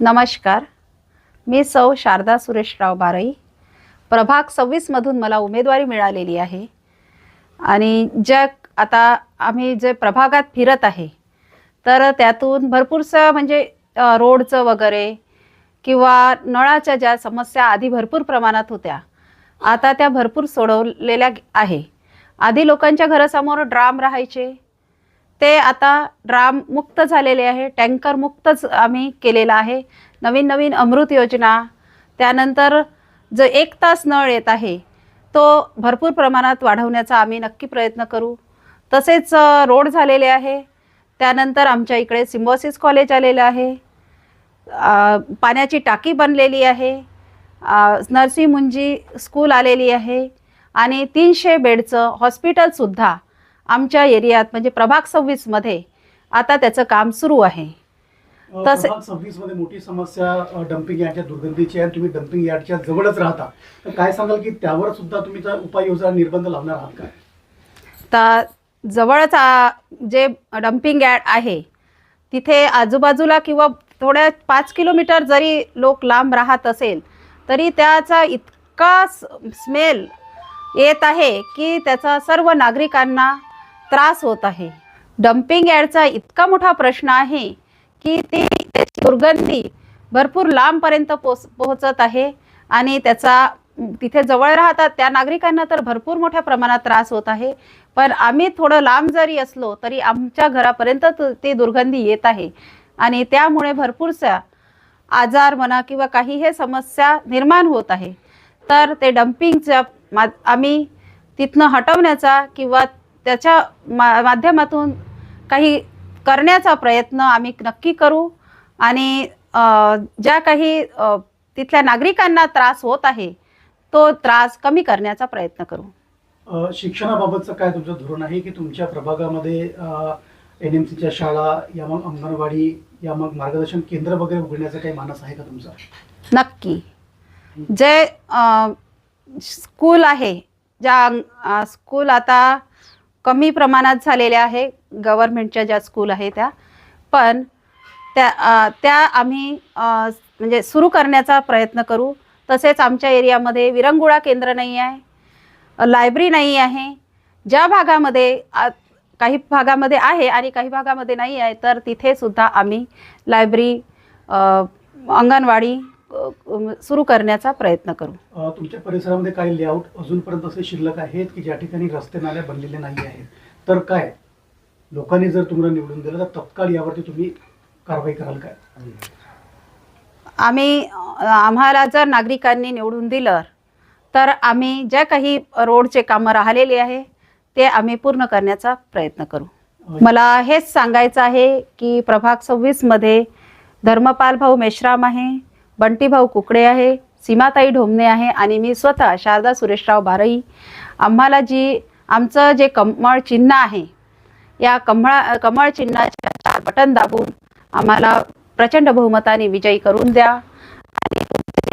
नमस्कार, मी सौ शारदा सुरेशराव बारई. प्रभाग 26 मधून मला उमेदवारी मिळालेली आहे आणि आता आम्ही जे प्रभागात फिरत आहे तर त्यातून भरपूरसं म्हणजे रोडचं वगैरे किंवा नळाच्या ज्या समस्या आधी भरपूर प्रमाणात होत्या आता त्या भरपूर सोडवलेल्या आहे. आधी लोकांच्या घरासमोर ड्राम राहायचे, ते आता ड्राम मुक्त झालेले आहे, टँकर मुक्तच आम्ही केलेला आहे. नवीन नवीन अमृत योजना, त्यानंतर जो 1 तास नळ येत आहे तो भरपूर प्रमाणात वाढवण्याचा आम्ही नक्की प्रयत्न करू. तसेच रोड झालेले आहे. त्यानंतर आमच्या इकडे सिम्बॉसिस कॉलेज आलेलं आहे, पाण्याची टाकी बनलेली आहे, नरसी मुंजी स्कूल आलेली आहे आणि 300 बेडचं हॉस्पिटलसुद्धा आमच्या एरियात म्हणजे प्रभाग 26 मध्ये आता त्याचं काम सुरू आहे. प्रभाग 26 मध्ये मोठी समस्या डम्पिंग यार्डच्या दुर्गंधीची आहे. तुम्ही डम्पिंग यार्डच्या जवळच राहता, तर काय सांगाल की त्यावर सुद्धा तुम्ही उपाययोजना निर्बंध लावणार आहात का? तर जवळच जे डम्पिंग यार्ड आहे तिथे आजूबाजूला किंवा थोड्या 5 किलोमीटर जरी लोक लांब राहत असेल तरी त्याचा इतका स्मेल येत आहे की त्याचा सर्व नागरिकांना त्रास होत आहे. डम्पिंग यार्डचा इतका मोठा प्रश्न आहे की त्याची दुर्गंधी भरपूर लांबपर्यंत पोहोचत आहे आणि त्याचा तिथे जवळ राहतात त्या नागरिकांना तर भरपूर मोठ्या प्रमाणात त्रास होत आहे. पण आम्ही थोडं लांब जरी असलो तरी आमच्या घरापर्यंत ती दुर्गंधी येत आहे आणि त्यामुळे भरपूरसा आजार म्हणा किंवा काही हे समस्या निर्माण होत आहे. तर ते डम्पिंगच्या आम्ही तिथनं हटवण्याचा किंवा त्याच्या माध्यमातून काही करण्याचा प्रयत्न आम्ही नक्की करू आणि ज्या काही तिथल्या नागरिकांना त्रास होत आहे तो त्रास कमी करण्याचा प्रयत्न करू. शिक्षणाबाबतचं काय तुमचं धोरण आहे की तुमच्या प्रभागामध्ये NMCच्या शाळा या मग अंगणवाडी या मग मार्गदर्शन केंद्र वगैरे उघडण्याचा काही मानस आहे का तुमचा? नक्की. जे स्कूल आहे, ज्या स्कूल आता कमी प्रमाणात झालेल्या आहे, गव्हर्नमेंटच्या ज्या स्कूल आहे त्या, पण त्या आम्ही म्हणजे सुरू करण्याचा प्रयत्न करू. तसेच आमच्या एरियामध्ये विरंगुळा केंद्र नाही आहे, लायब्ररी नाही आहे. ज्या भागामध्ये काही भागामध्ये आहे आणि काही भागामध्ये नाही आहे तर तिथे सुद्धा आम्ही लायब्ररी, अंगणवाडी सुरू करण्याचा प्रयत्न करू. तुमच्या परिसरामध्ये काही लेआउट अजूनपर्यंत असे शिल्लक आहेत की ज्या ठिकाणी रस्ते नाल्या बनलेले नाही आहेत, तर काय लोकांनी जर तुम्हाला निवडून दिलं तर तत्काळ यावरती तुम्ही कारवाई कराल काय? आम्हाला जर नागरिकांनी निवडून दिलं तर आम्ही ज्या काही रोडचे कामं राहिलेले आहे ते आम्ही पूर्ण करण्याचा प्रयत्न करू. मला हेच सांगायचं आहे की प्रभाग 26 मध्ये धर्मपाल भाऊ मेश्राम आहे, बंटी भाऊ कुकडे आहे, सीमाताई ढोमणे आहे आणि मी स्वतः शारदा सुरेशराव बारई. आमचं जे कमळ चिन्ह आहे या कमळ चिन्हाचे बटन दाबून आम्हाला प्रचंड बहुमताने विजयी करून द्या.